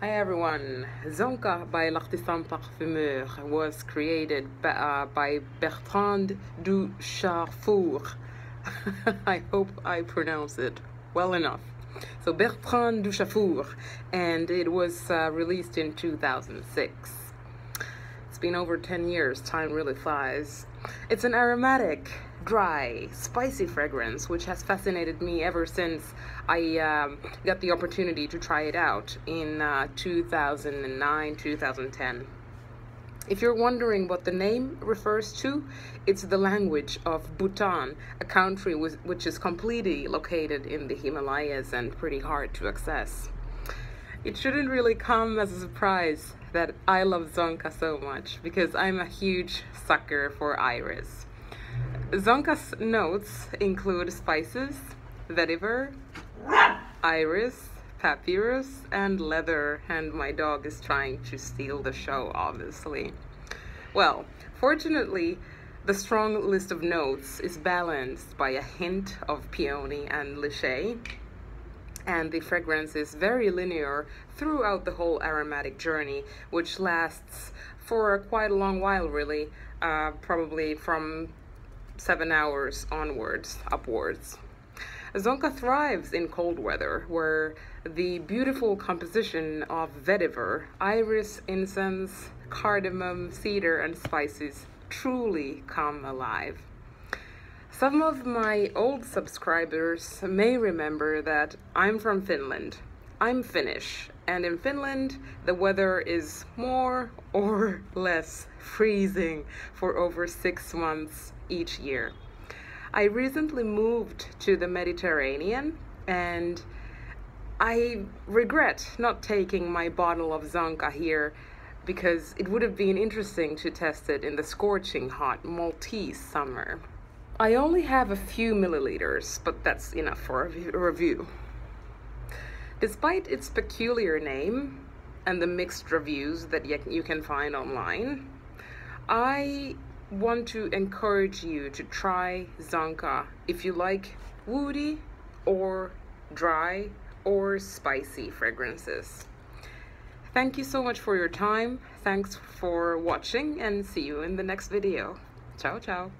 Hi everyone. Zonka by L'Artisan Parfumeur was created by Bertrand du Charfour. I hope I pronounce it well enough. So Bertrand du Charfour, and it was released in 2006. It's been over 10 years, time really flies. It's an aromatic, dry, spicy fragrance which has fascinated me ever since I got the opportunity to try it out in 2009, 2010. If you're wondering what the name refers to, it's the language of Bhutan, a country which is completely located in the Himalayas and pretty hard to access. It shouldn't really come as a surprise that I love Zonka so much, because I'm a huge sucker for iris. Zonka's notes include spices, vetiver, iris, papyrus, and leather, and my dog is trying to steal the show, obviously. Well, fortunately, the strong list of notes is balanced by a hint of peony and lychee, and the fragrance is very linear throughout the whole aromatic journey, which lasts for quite a long while, really, probably from 7 hours onwards, upwards. Zonka thrives in cold weather, where the beautiful composition of vetiver, iris, incense, cardamom, cedar, and spices truly come alive. Some of my old subscribers may remember that I'm from Finland. I'm Finnish, and in Finland, the weather is more or less freezing for over 6 months each year. I recently moved to the Mediterranean, and I regret not taking my bottle of Zonka here, because it would have been interesting to test it in the scorching hot Maltese summer. I only have a few milliliters, but that's enough for a review. Despite its peculiar name and the mixed reviews that you can find online, I want to encourage you to try Zonka if you like woody or dry or spicy fragrances. Thank you so much for your time. Thanks for watching, and see you in the next video. Ciao, ciao.